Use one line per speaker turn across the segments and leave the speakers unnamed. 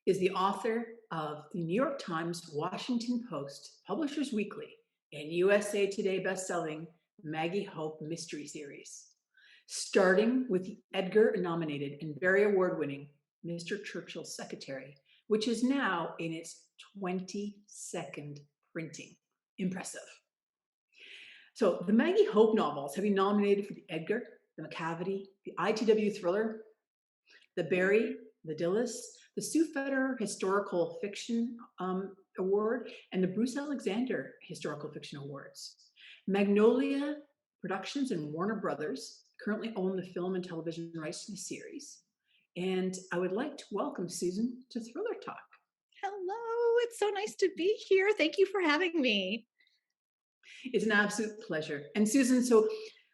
is the author of the New York Times, Washington Post, Publishers Weekly, and USA Today bestselling Maggie Hope Mystery Series, starting with the Edgar-nominated and very award-winning Mr. Churchill's Secretary, which is now in its 22nd printing. Impressive. So the Maggie Hope novels have been nominated for the Edgar, the Macavity, the ITW Thriller, the Barry, the Dillis, the Sue Federer Historical Fiction Award, and the Bruce Alexander Historical Fiction Awards. Magnolia Productions and Warner Brothers currently own the film and television rights to the series. And I would like to welcome Susan to Thriller Talk.
Hello, it's so nice to be here. Thank you for having me.
It's an absolute pleasure. And Susan, so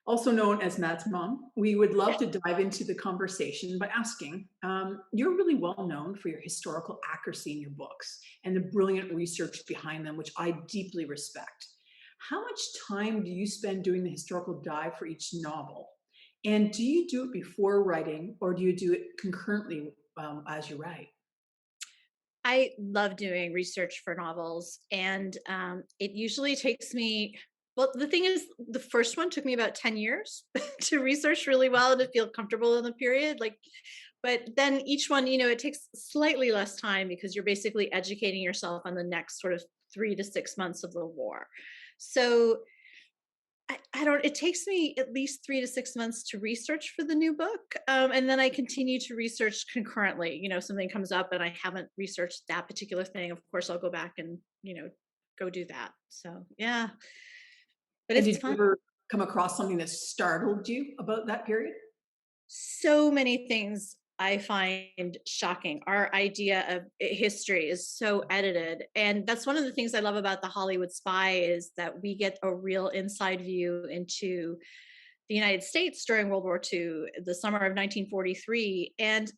also known as Matt's mom, we would love to dive into the conversation by asking, you're really well known for your historical accuracy in your books and the brilliant research behind them, which I deeply respect. How much time do you spend doing the historical dive for each novel? And do you do it before writing, or do you do it concurrently as you write?
I love doing research for novels, and it usually takes me, well, the thing is, the first one took me about 10 years to research really well and to feel comfortable in the period. But then each one, it takes slightly less time because you're basically educating yourself on the next sort of 3 to 6 months of the war. So I don't, it takes me at least 3 to 6 months to research for the new book. And then I continue to research concurrently. Something comes up and I haven't researched that particular thing. Of course, I'll go back and, go do that. So, yeah, but
And
it's
did you
fun.
ever come across something that startled you about that period?
So many things I find shocking. Our idea of history is so edited. And that's one of the things I love about the Hollywood Spy is that we get a real inside view into the United States during World War II, the summer of 1943. And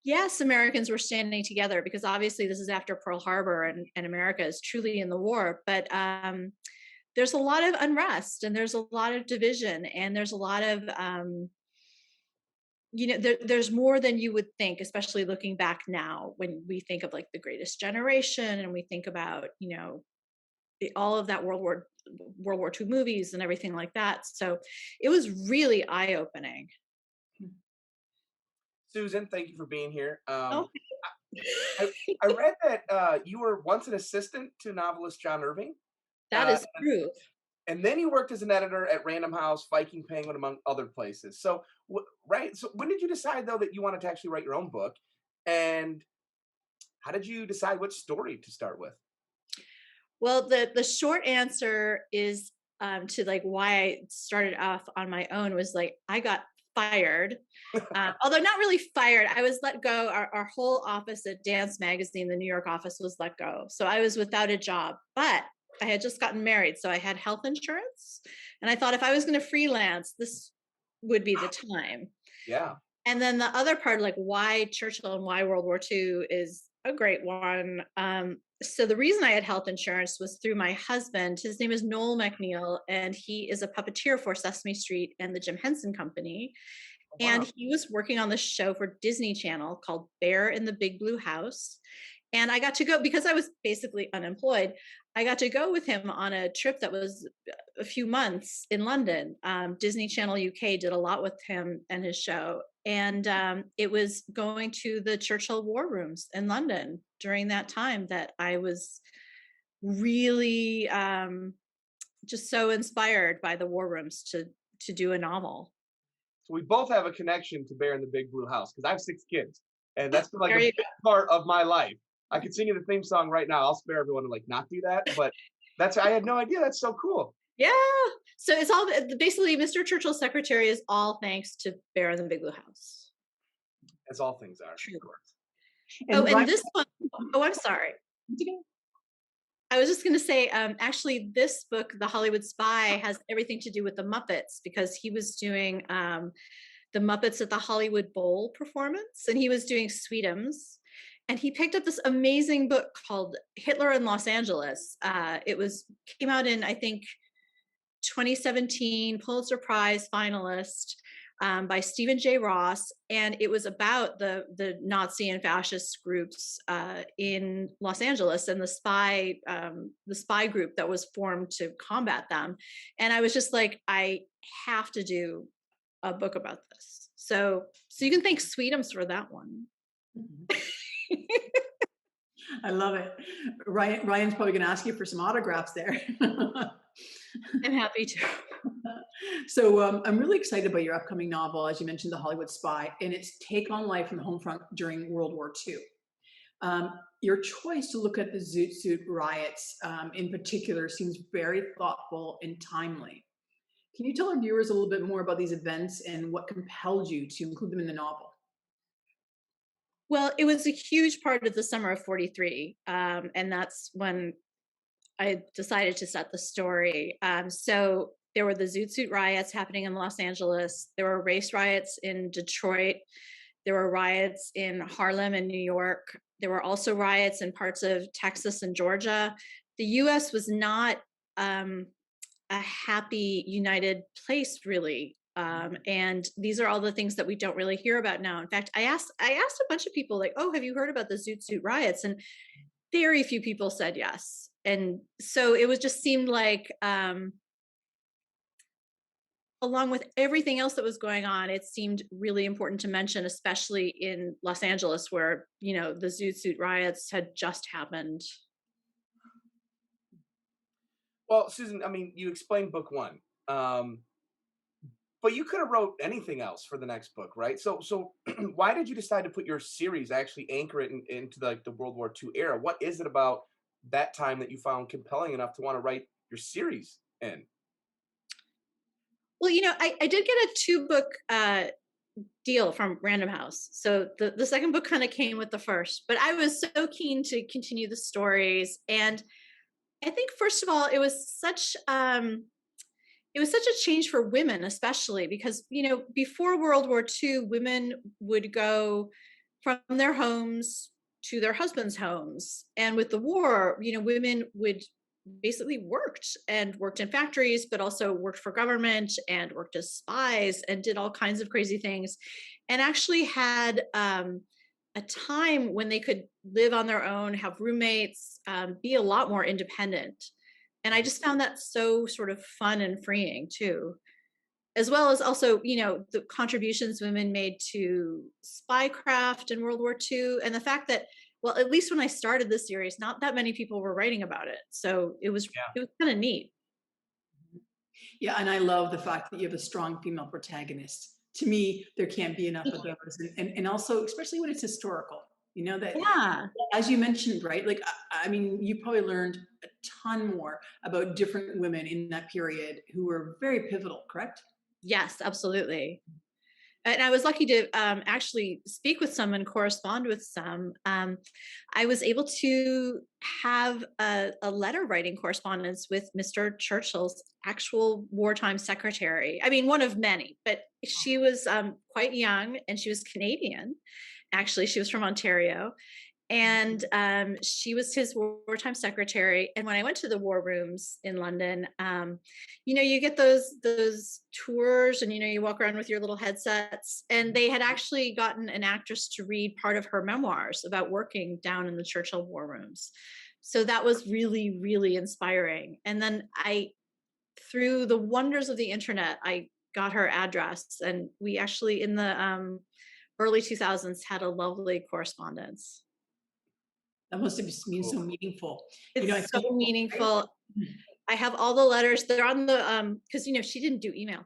yes, Americans were standing together because obviously this is after Pearl Harbor and America is truly in the war. But there's a lot of unrest and there's a lot of division and there's a lot of there's more than you would think, especially looking back now when we think of like the Greatest Generation and we think about, all of that World War II movies and everything like that. So it was really eye-opening.
Susan, thank you for being here.
Oh,
I, I read that you were once an assistant to novelist John Irving,
that
uh,
is true.
and then you worked as an editor at Random House, Viking Penguin, among other places. So, right. So, when did you decide though that you wanted to actually write your own book, and how did you decide which story to start with?
Well, the short answer is to like why I started off on my own was like I got fired, although not really fired. I was let go. Our whole office at Dance Magazine, the New York office, was let go. So I was without a job, but I had just gotten married, so I had health insurance, and I thought if I was going to freelance, this would be the time.
Yeah.
And then the other part, like why Churchill and why World War II, is a great one. So the reason I had health insurance was through my husband. His name is Noel MacNeal, and he is a puppeteer for Sesame Street and the Jim Henson Company.
Oh,
And
wow.
he was working on this show for Disney Channel called Bear in the Big Blue House. And I got to go because I was basically unemployed. I got to go with him on a trip that was a few months in London. Disney Channel UK did a lot with him and his show. And it was going to the Churchill war rooms in London during that time that I was really just so inspired by the war rooms to do a novel.
So we both have a connection to Bear in the Big Blue House because I have 6 kids, and that's been like
There
a
you
big part of my life. I could sing you the theme song right now. I'll spare everyone to like not do that, but I had no idea. That's so cool.
Yeah. So it's all basically Mr. Churchill's secretary is all thanks to Bear in the Big Blue House.
As all things are,
True.
of course.
Oh, and
Ryan,
this one, oh, I'm sorry. I was just going to say, actually, this book, The Hollywood Spy, has everything to do with the Muppets because he was doing the Muppets at the Hollywood Bowl performance, and he was doing Sweetums. And he picked up this amazing book called Hitler in Los Angeles. Came out in, I think, 2017, Pulitzer Prize finalist. by Stephen J. Ross, and it was about the Nazi and fascist groups in Los Angeles and the spy group that was formed to combat them. And I was just like, I have to do a book about this. So you can thank Sweetums for that one.
Mhm. I love it. Ryan's probably going to ask you for some autographs there.
I'm happy to.
So I'm really excited about your upcoming novel, as you mentioned, The Hollywood Spy, and its take on life from the home front during World War II. Um, your choice to look at the Zoot riots in particular seems very thoughtful and timely. Can you tell our viewers a little bit more about these events and what compelled you to include them in the novel?
Well, it was a huge part of the summer of 43. And that's when I decided to set the story. So there were the Zoot riots happening in Los Angeles. There were race riots in Detroit. There were riots in Harlem and New York. There were also riots in parts of Texas and Georgia. The US was not a happy, united place, really. And these are all the things that we don't really hear about now. In fact, I asked a bunch of people, like, "Oh, have you heard about the Zoot riots?" And very few people said yes. And so it was just seemed like, along with everything else that was going on, it seemed really important to mention, especially in Los Angeles, where the Zoot riots had just happened.
Well, Susan, I mean, you explained book one, but you could have wrote anything else for the next book, right? So why did you decide to put your series, actually anchor it into the World War II era? What is it about that time that you found compelling enough to want to write your series in?
Well, I did get a 2-book deal from Random House. So the second book kind of came with the first, but I was so keen to continue the stories. And I think, first of all, it was such a change for women, especially because, before World War II, women would go from their homes to their husbands' homes. And with the war, women would basically worked in factories, but also worked for government and worked as spies and did all kinds of crazy things, and actually had a time when they could live on their own, have roommates, be a lot more independent. And I just found that so sort of fun and freeing too, as well as also, the contributions women made to spycraft in World War II, and the fact that, well, at least when I started this series, not that many people were writing about it. So
Yeah.
it was kind of neat.
Yeah, and I love the fact that you have a strong female protagonist. To me, there can't be enough
Thank
of
you.
those. And also, especially when it's historical, that,
Yeah.
as you mentioned, right? Like, I mean, you probably learned a ton more about different women in that period who were very pivotal, correct?
Yes, absolutely. And I was lucky to actually speak with some and correspond with some. I was able to have a letter writing correspondence with Mr. Churchill's actual wartime secretary. I mean, one of many, but she was quite young, and she was Canadian. Actually, she was from Ontario, and she was his wartime secretary. And when I went to the war rooms in London, you get those tours, and you walk around with your little headsets, and they had actually gotten an actress to read part of her memoirs about working down in the Churchill war rooms. So that was really, really inspiring. And then through the wonders of the internet, I got her address, and we actually, in the early 2000s, had a lovely correspondence.
That must have been so
Cool.
meaningful. I
It's so
think, right?
meaningful. I have all the letters. They're on the because she didn't do email.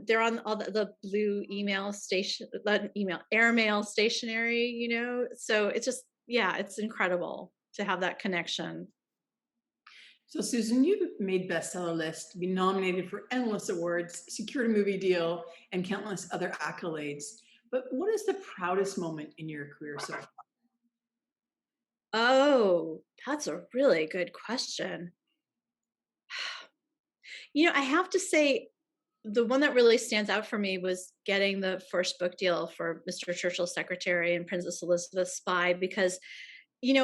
They're on all the blue email station, the email airmail stationery. So it's just, yeah, it's incredible to have that connection.
So, Susan, you've made bestseller lists, been nominated for endless awards, secured a movie deal, and countless other accolades. But what is the proudest moment in your career so far?
Oh, that's a really good question. I have to say, the one that really stands out for me was getting the first book deal for Mr. Churchill's secretary and Princess Elizabeth's spy, because,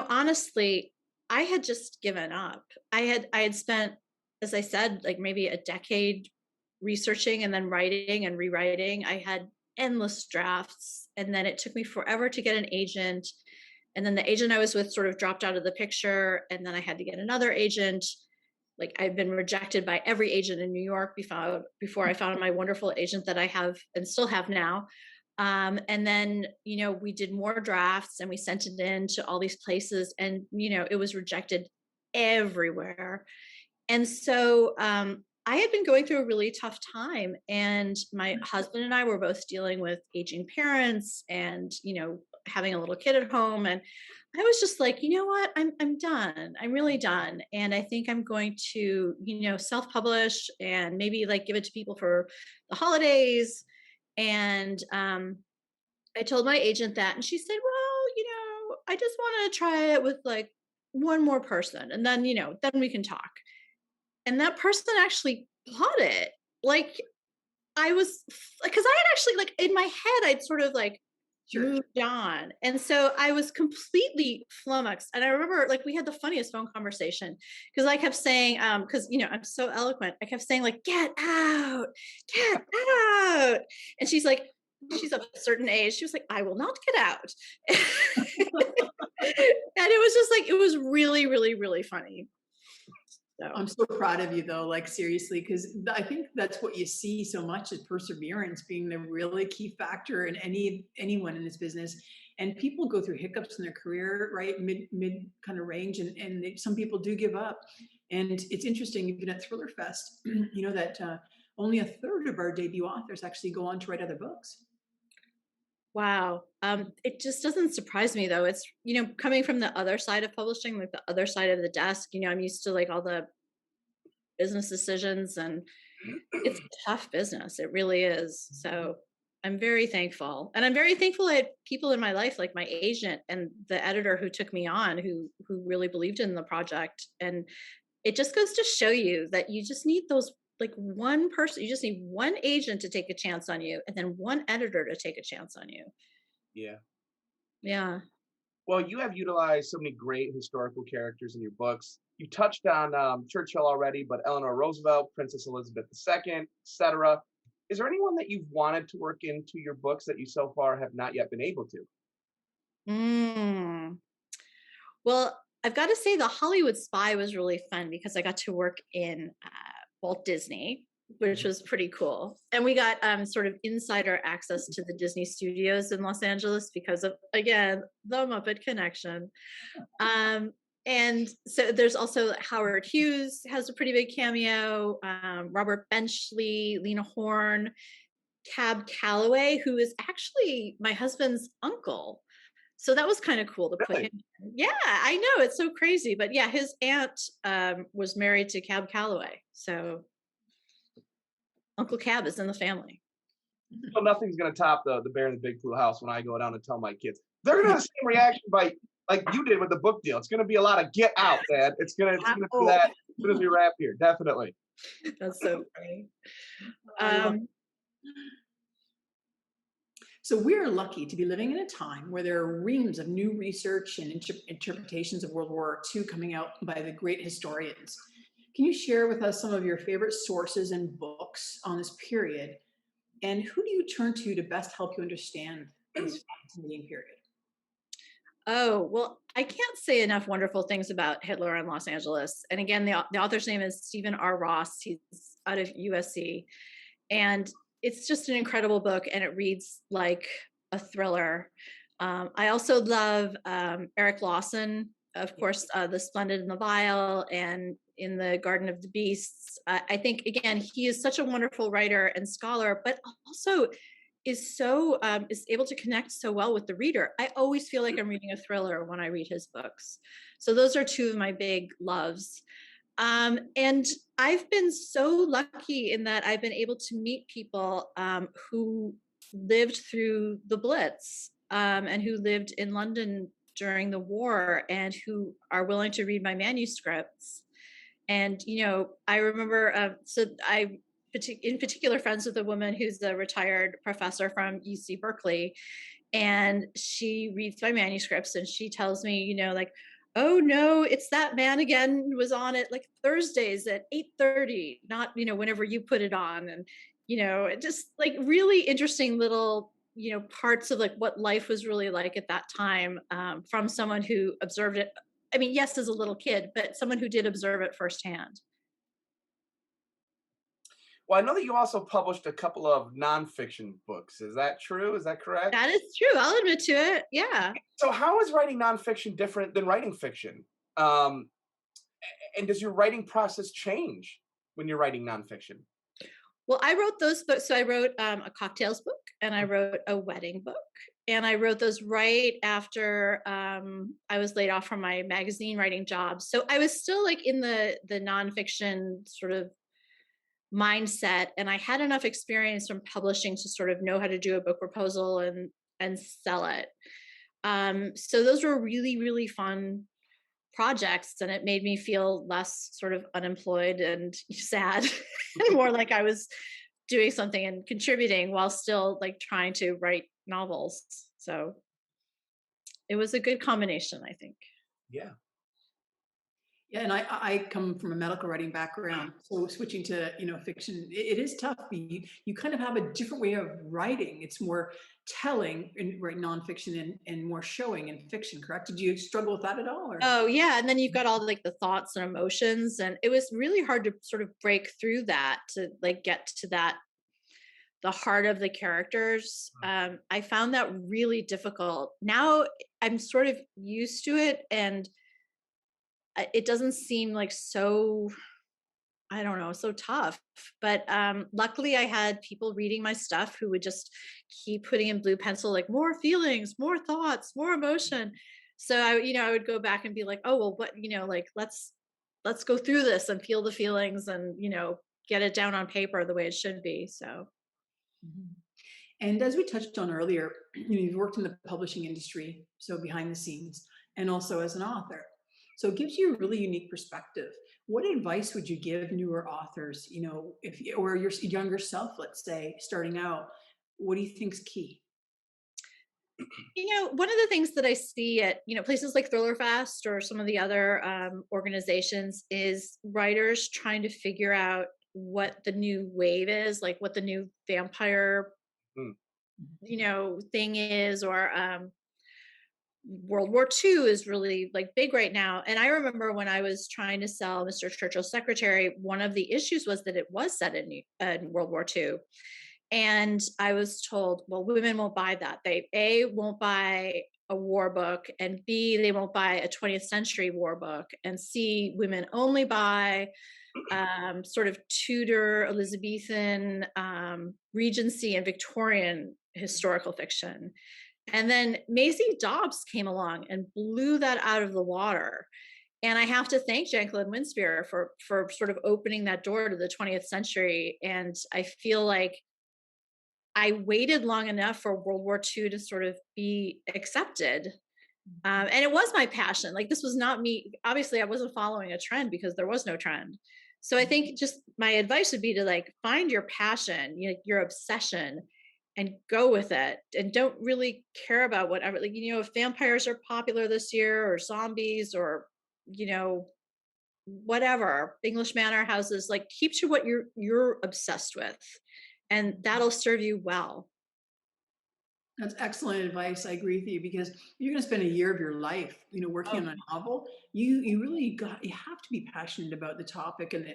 honestly, I had just given up. I had spent, as I said, like maybe a decade researching and then writing and rewriting. I had endless drafts, and then it took me forever to get an agent. And then the agent I was with sort of dropped out of the picture, and then I had to get another agent. Like, I've been rejected by every agent in New York before I found my wonderful agent that I have and still have now. And then, we did more drafts and we sent it in to all these places, and, it was rejected everywhere. And so, I had been going through a really tough time, and my husband and I were both dealing with aging parents and, having a little kid at home. And I was just like, you know what? I'm done. I'm really done. And I think I'm going to, self-publish and maybe like give it to people for the holidays. And I told my agent that, and she said, well, I just want to try it with like one more person, and then, then we can talk. And that person actually bought it. Like, I was, because I had actually, like, in my head, I'd sort of like
Sure.
moved on. And so I was completely flummoxed. And I remember, like, we had the funniest phone conversation because I kept saying, because, I'm so eloquent. I kept saying, like, get out, get out. And she's like, she's of a certain age. She was like, I will not get out. And it was just like, it was really, really, really funny. So.
I'm so proud of you, though, like, seriously, because I think that's what you see so much, is perseverance being the really key factor in anyone in this business. And people go through hiccups in their career, right? Mid kind of range. And some people do give up. And it's interesting, even at Thriller Fest, that only a third of our debut authors actually go on to write other books.
Wow. It just doesn't surprise me, though. It's, coming from the other side of publishing, like the other side of the desk, I'm used to like all the business decisions, and it's a tough business. It really is. So I'm very thankful. And I'm very thankful I had people in my life, like my agent and the editor who took me on, who really believed in the project. And it just goes to show you that you just need those, like, one person. You just need one agent to take a chance on you, and then one editor to take a chance on you.
Yeah.
Yeah.
Well, you have utilized so many great historical characters in your books. You touched on Churchill already, but Eleanor Roosevelt, Princess Elizabeth II, etc. Is there anyone that you've wanted to work into your books that you so far have not yet been able to?
Well, I've got to say the Hollywood Spy was really fun because I got to work in Walt Disney, which was pretty cool. And we got sort of insider access to the Disney studios in Los Angeles because of, again, the Muppet connection. And so there's also Howard Hughes has a pretty big cameo, Robert Benchley, Lena Horne, Cab Calloway, who is actually my husband's uncle. So that was kind of cool to put
Really?
him in. Yeah, I know, it's so crazy. But yeah, his aunt was married to Cab Calloway. So Uncle Cab is in the family.
So nothing's gonna top the Bear in the Big Blue House when I go down and tell my kids. They're gonna have the same reaction by like you did with the book deal. It's gonna be a lot of get out, Dad. It's gonna be that as soon as we wrap here, definitely.
That's so funny.
So we're lucky to be living in a time where there are reams of new research and interpretations of World War II coming out by the great historians. Can you share with us some of your favorite sources and books on this period? And who do you turn to best help you understand this fascinating period?
Oh, well, I can't say enough wonderful things about Hitler in Los Angeles. And again, the author's name is Stephen R. Ross. He's out of USC. And it's just an incredible book, and it reads like a thriller. I also love Eric Lawson, of course, The Splendid and the Vile, and In the Garden of the Beasts. I think, again, he is such a wonderful writer and scholar, but also is able to connect so well with the reader. I always feel like I'm reading a thriller when I read his books. So those are two of my big loves. And I've been so lucky in that I've been able to meet people who lived through the Blitz and who lived in London during the war and who are willing to read my manuscripts. And, I remember, in particular friends with a woman who's a retired professor from UC Berkeley, and she reads my manuscripts and she tells me, like, Oh no, it's that man again was on it like Thursdays at 8:30, not, whenever you put it on. And, it just like really interesting little, parts of like what life was really like at that time, from someone who observed it. I mean, yes, as a little kid, but someone who did observe it firsthand.
Well, I know that you also published a couple of nonfiction books. Is that true? Is that correct?
That is true. I'll admit to it. Yeah.
So, how is writing nonfiction different than writing fiction? Um, and does your writing process change when you're writing nonfiction?
Well, I wrote those books. So I wrote a cocktails book and I wrote a wedding book. And I wrote those right after I was laid off from my magazine writing job. So I was still like in the nonfiction sort of mindset, and I had enough experience from publishing to sort of know how to do a book proposal and sell it. So those were really really fun projects, and it made me feel less sort of unemployed and sad and more like I was doing something and contributing while still like trying to write novels. So it was a good combination, I think.
Yeah.
Yeah, and I come from a medical writing background, so switching to fiction, it is tough. You kind of have a different way of writing. It's more telling in right nonfiction and more showing in fiction. Correct? Did you struggle with that at all? Or
Oh yeah, and then you've got all like the thoughts and emotions, and it was really hard to sort of break through that to like get to that the heart of the characters. I found that really difficult. Now I'm sort of used to it, and it doesn't seem like so, I don't know, so tough. But luckily, I had people reading my stuff who would just keep putting in blue pencil, like more feelings, more thoughts, more emotion. So I would go back and be like, oh well, what, like let's go through this and feel the feelings, and get it down on paper the way it should be. So
Mhm. And as we touched on earlier, you've worked in the publishing industry, so behind the scenes, and also as an author. So it gives you a really unique perspective. What advice would you give newer authors, or your younger self, let's say, starting out? What do you think's key?
one of the things that I see at places like Thriller Fest or some of the other organizations is writers trying to figure out what the new wave is, like what the new vampire
Mm.
thing is, or World War II is really like big right now. And I remember when I was trying to sell Mr. Churchill's Secretary, one of the issues was that it was set in World War II. And I was told, well, women won't buy that. They A, won't buy a war book, and B, they won't buy a 20th century war book, and C, women only buy sort of Tudor, Elizabethan, Regency, and Victorian historical fiction. And then Maisie Dobbs came along and blew that out of the water. And I have to thank Jacqueline Winspear for sort of opening that door to the 20th century. And I feel like I waited long enough for World War II to sort of be accepted. And it was my passion. Like this was not me. Obviously, I wasn't following a trend because there was no trend. So I think just my advice would be to like find your passion, your obsession, and go with it. And don't really care about whatever. Like if vampires are popular this year, or zombies, or you know whatever, English manor houses, like keep to what you're obsessed with, and that'll serve you well.
That's excellent advice. I agree with you because you're going to spend a year of your life, working
Oh,
on a novel. You really you have to be passionate about the topic and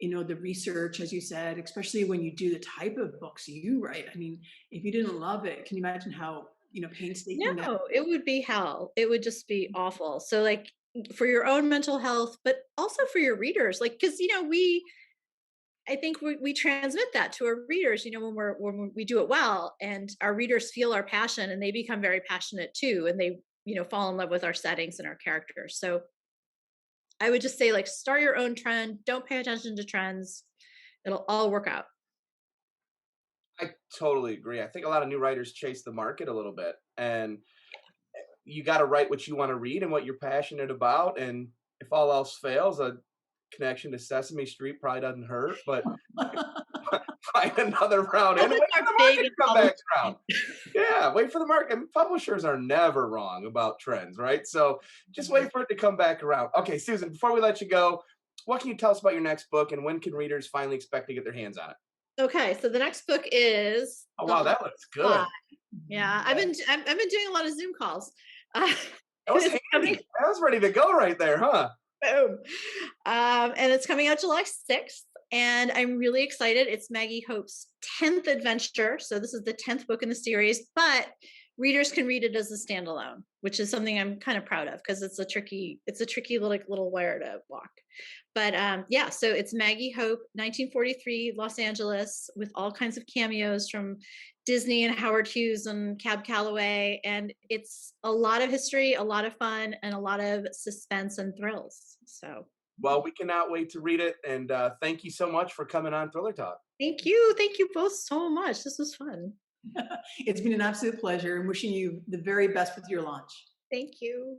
the research, as you said, especially when you do the type of books you write. I mean, if you didn't love it, can you imagine how painstaking that?
No, it would be hell. It would just be awful. So like for your own mental health, but also for your readers, like because I think we transmit that to our readers, when we do it well, and our readers feel our passion and they become very passionate too, and they fall in love with our settings and our characters. So I would just say like start your own trend. Don't pay attention to trends. It'll all work out.
I totally agree. I think a lot of new writers chase the market a little bit, and you got to write what you want to read and what you're passionate about. And if all else fails, a connection to Sesame Street probably doesn't hurt. But find another round and wait
Publics
for
are
the
big
market
in
to come back
publishing.
around. Yeah, wait for the market. And publishers are never wrong about trends, right? So just wait for it to come back around. Okay, Susan, before we let you go, what can you tell us about your next book and when can readers finally expect to get their hands on it?
Okay, so the next book is
Oh,
The
wow,
Hard
that looks
Supply.
good.
Yeah, I've been doing a lot of Zoom calls. Uh,
That was
it's coming.
handy. That was ready to go right there, huh?
Boom. And it's coming out July 6th. And I'm really excited. It's Maggie Hope's 10th adventure. So this is the 10th book in the series, but readers can read it as a standalone, which is something I'm kind of proud of because it's a tricky little wire to walk. But yeah, so it's Maggie Hope, 1943 Los Angeles, with all kinds of cameos from Disney and Howard Hughes and Cab Calloway. And it's a lot of history, a lot of fun, and a lot of suspense and thrills. So
Well, we cannot wait to read it. And thank you so much for coming on Thriller Talk.
thank you. Thank you both so much. This was fun.
It's been an absolute pleasure and wishing you the very best with your launch.
Thank you.